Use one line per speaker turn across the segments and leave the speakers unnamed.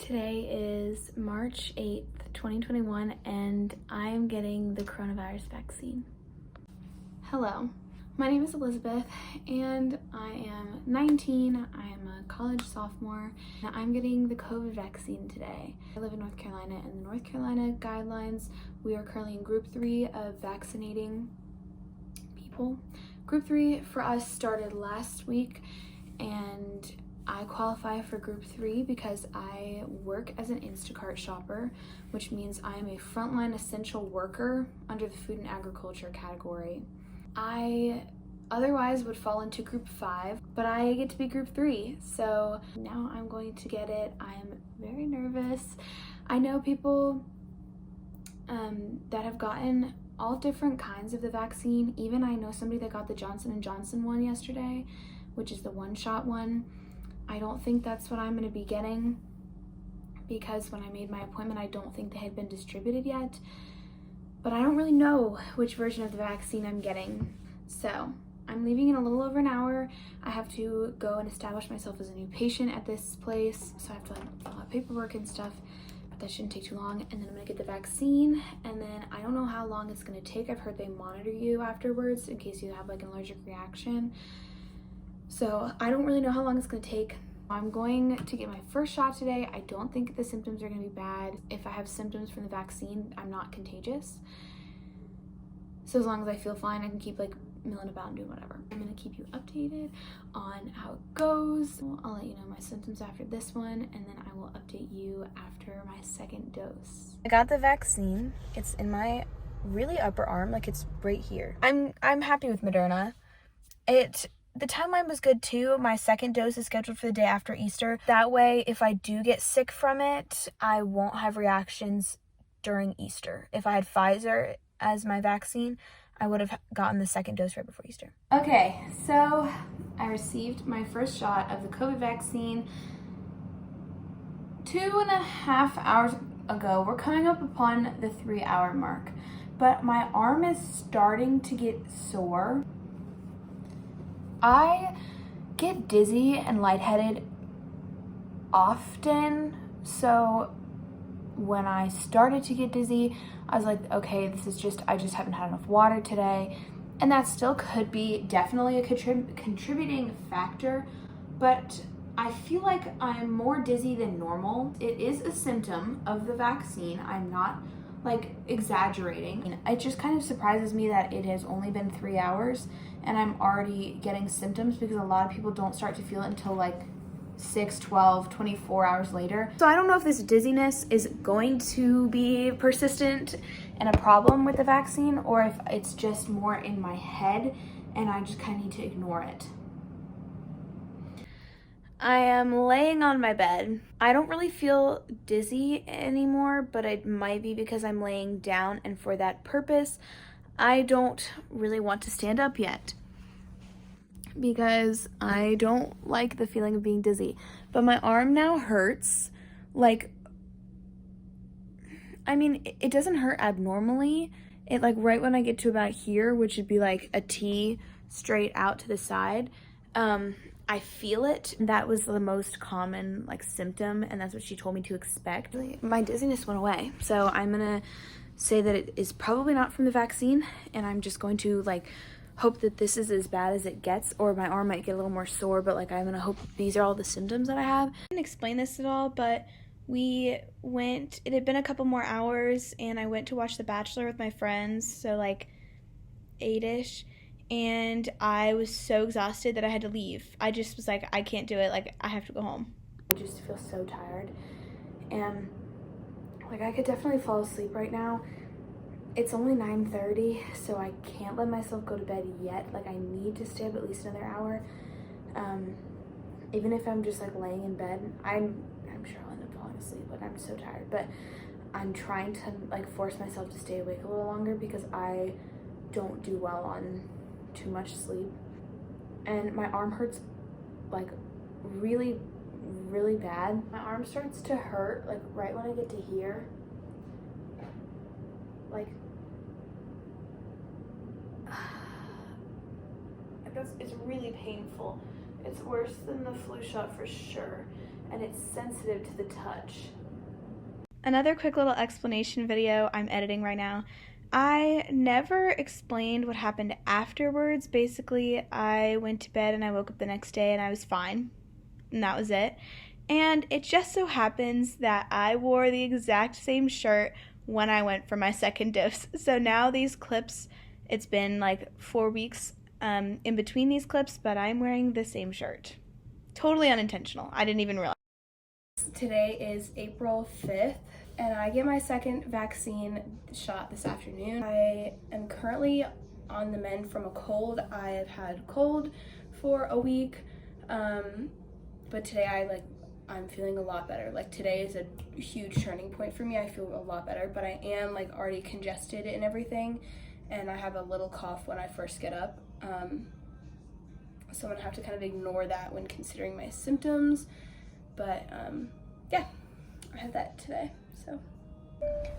Today is March 8th, 2021, and I am getting the coronavirus vaccine. Hello, my name is Elizabeth, and I am 19. I am a college sophomore, and I'm getting the COVID vaccine today. I live in North Carolina, and the North Carolina guidelines, we are currently in group 3 of vaccinating people. Group 3 for us started last week, and I qualify for group 3 because I work as an Instacart shopper, which means I am a frontline essential worker under the food and agriculture category. I otherwise would fall into group 5, but I get to be group 3, so now I'm going to get it. I am very nervous. I know people that have gotten all different kinds of the vaccine. Even I know somebody that got the Johnson & Johnson one yesterday, which is the one-shot one. I don't think that's what I'm going to be getting because when I made my appointment, I don't think they had been distributed yet. But I don't really know which version of the vaccine I'm getting. So I'm leaving in a little over an hour. I have to go and establish myself as a new patient at this place. So I have to fill out paperwork and stuff, but that shouldn't take too long. And then I'm going to get the vaccine. And then I don't know how long it's going to take. I've heard they monitor you afterwards in case you have like an allergic reaction. So I don't really know how long it's going to take. I'm going to get my first shot today. I don't think the symptoms are going to be bad. If I have symptoms from the vaccine, I'm not contagious. So as long as I feel fine, I can keep like milling about and doing whatever. I'm going to keep you updated on how it goes. I'll let you know my symptoms after this one, and then I will update you after my second dose. I got the vaccine. It's in my really upper arm, like it's right here. I'm happy with Moderna. The timeline was good too. My second dose is scheduled for the day after Easter. That way, if I do get sick from it, I won't have reactions during Easter. If I had Pfizer as my vaccine, I would have gotten the second dose right before Easter. Okay, so I received my first shot of the COVID vaccine 2.5 hours ago. We're coming up upon the 3-hour mark, but my arm is starting to get sore. I get dizzy and lightheaded often, so when I started to get dizzy, I was like, okay, I just haven't had enough water today, and that still could be definitely a contributing factor, but I feel like I'm more dizzy than normal. It is a symptom of the vaccine. I'm not like exaggerating. It just kind of surprises me that it has only been 3 hours and I'm already getting symptoms, because a lot of people don't start to feel it until like 6, 12, 24 hours later. So I don't know if this dizziness is going to be persistent and a problem with the vaccine, or if it's just more in my head and I just kind of need to ignore it. I am laying on my bed. I don't really feel dizzy anymore, but it might be because I'm laying down, and for that purpose, I don't really want to stand up yet because I don't like the feeling of being dizzy. But my arm now hurts. Like, I mean, it doesn't hurt abnormally. It like right when I get to about here, which would be like a T straight out to the side, I feel it. That was the most common like symptom, and that's what she told me to expect. My dizziness went away, so I'm gonna say that it is probably not from the vaccine, and I'm just going to like hope that this is as bad as it gets, or my arm might get a little more sore, but like I'm gonna hope these are all the symptoms that I have. I didn't explain this at all, but it had been a couple more hours, and I went to watch The Bachelor with my friends, so like 8-ish, and I was so exhausted that I had to leave. I just was like, I can't do it, like I have to go home. I just feel so tired, and like I could definitely fall asleep right now. It's only 9:30, so I can't let myself go to bed yet. Like I need to stay up at least another hour. Even if I'm just like laying in bed, I'm sure I'll end up falling asleep. Like I'm so tired, but I'm trying to like force myself to stay awake a little longer because I don't do well on too much sleep. And my arm hurts like really, really bad. My arm starts to hurt like right when I get to here. Like it's really painful. It's worse than the flu shot for sure. and it's sensitive to the touch. Another quick little explanation video I'm editing right now. I never explained what happened afterwards. Basically, I went to bed and I woke up the next day and I was fine. And that was it. And it just so happens that I wore the exact same shirt when I went for my second dose. So now these clips, it's been like 4 weeks in between these clips, but I'm wearing the same shirt. Totally unintentional. I didn't even realize. Today is April 5th, and I get my second vaccine shot this afternoon. I am currently on the mend from a cold. I have had cold for a week, but today I'm feeling a lot better. Like, today is a huge turning point for me. I feel a lot better, but I am like already congested and everything, and I have a little cough when I first get up. So I'm gonna have to kind of ignore that when considering my symptoms, but yeah, I have that today, so.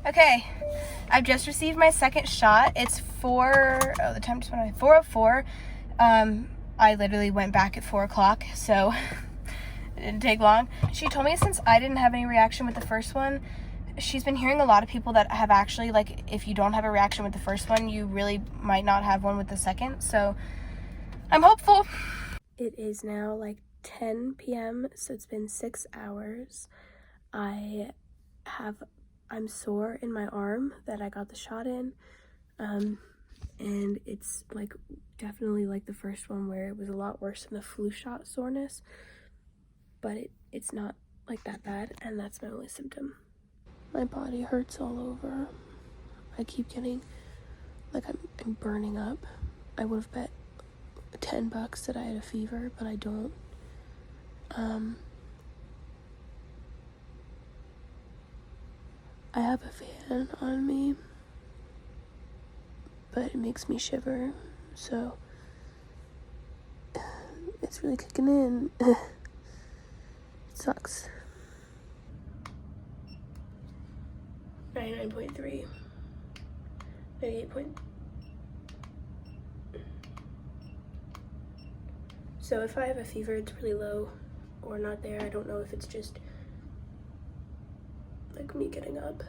Okay, I've just received my second shot. It's the time just went away, 4:04. I literally went back at 4 o'clock, so it didn't take long. She told me since I didn't have any reaction with the first one, she's been hearing a lot of people that have actually, like, if you don't have a reaction with the first one, you really might not have one with the second, so I'm hopeful. It is now like 10 p.m., so it's been 6 hours. I'm sore in my arm that I got the shot in, and it's like definitely like the first one where it was a lot worse than the flu shot soreness, but it's not like that bad, and that's my only symptom. My body hurts all over. I keep getting, like, I'm burning up. I would have bet $10 that I had a fever, but I don't. I have a fan on me, but it makes me shiver, so it's really kicking in. It sucks. 99.3. 98 point. So if I have a fever, it's really low or not there. I don't know if it's just like me getting up,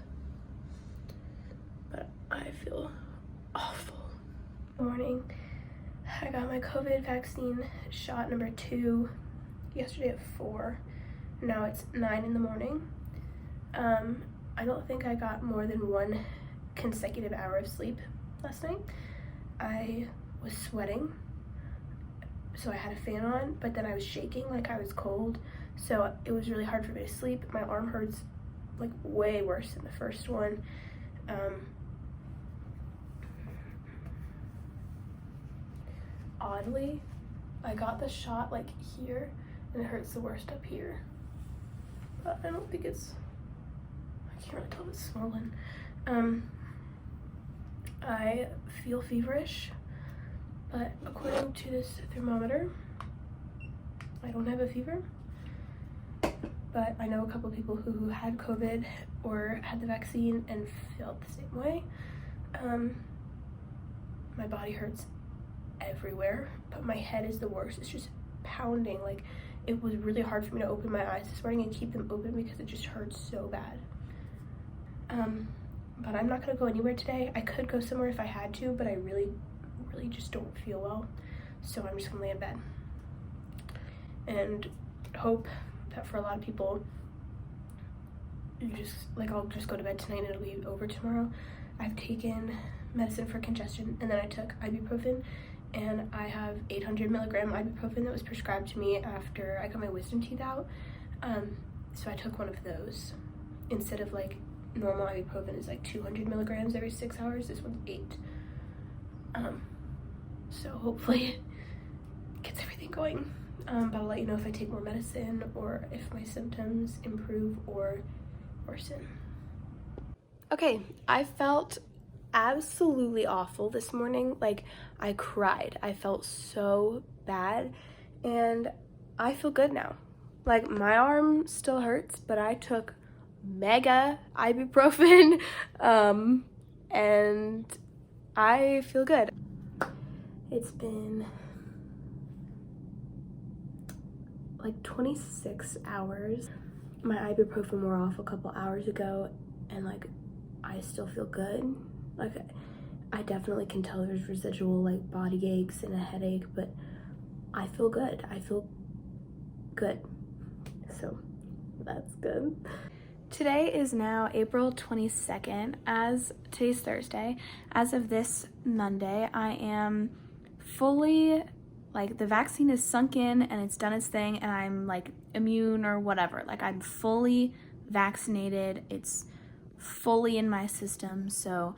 but I feel awful. Good morning. I got my COVID vaccine shot number 2 yesterday at 4. Now it's 9 in the morning. I don't think I got more than 1 consecutive hour of sleep last night. I was sweating, so I had a fan on, but then I was shaking like I was cold, so it was really hard for me to sleep. My arm hurts like way worse than the first one. Oddly, I got the shot like here, and it hurts the worst up here, but I don't think I can't really tell if it's swollen. I feel feverish, but according to this thermometer, I don't have a fever. But I know a couple people who had COVID or had the vaccine and felt the same way. My body hurts everywhere, but my head is the worst. It's just pounding. Like, it was really hard for me to open my eyes this morning and keep them open because it just hurts so bad. But I'm not gonna go anywhere today. I could go somewhere if I had to, but I really just don't feel well. So I'm just gonna lay in bed and hope that for a lot of people, I'll just go to bed tonight and it'll be over tomorrow. I've taken medicine for congestion, and then I took ibuprofen, and I have 800 milligram ibuprofen that was prescribed to me after I got my wisdom teeth out. So I took one of those instead of, like, normal ibuprofen is like 200 milligrams every 6 hours. This one's 8. So hopefully it gets everything going. But I'll let you know if I take more medicine or if my symptoms improve or worsen. Okay, I felt absolutely awful this morning. Like, I cried. I felt so bad, and I feel good now. Like, my arm still hurts, but I took mega ibuprofen, and I feel good. It's been
like 26 hours. My ibuprofen wore off a couple hours ago, and like I still feel good. Like I definitely can tell there's residual like body aches and a headache, but I feel good. I feel good. So that's good.
Today is now April 22nd. Today's Thursday. As of this Monday, I am fully, like, the vaccine is sunk in and it's done its thing, and I'm like immune or whatever. Like, I'm fully vaccinated. It's fully in my system. So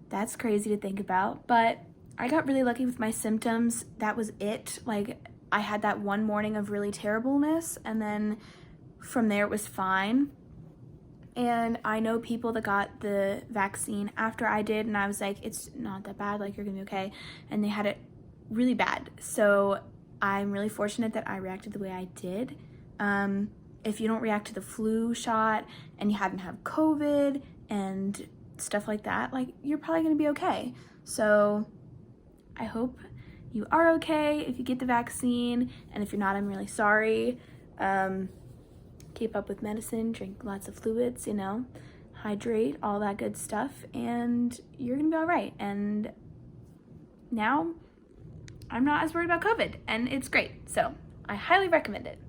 that's crazy to think about. But I got really lucky with my symptoms. That was it. Like, I had that one morning of really terribleness, and then from there it was fine. And I know people that got the vaccine after I did, and I was like, it's not that bad, like, you're gonna be okay. And they had it really bad. So I'm really fortunate that I reacted the way I did. If you don't react to the flu shot and you haven't had COVID and stuff like that, like, you're probably gonna be okay. So I hope you are okay if you get the vaccine, and if you're not, I'm really sorry. Keep up with medicine, drink lots of fluids, you know, hydrate, all that good stuff, and you're gonna be all right. And now I'm not as worried about COVID, and it's great. So I highly recommend it.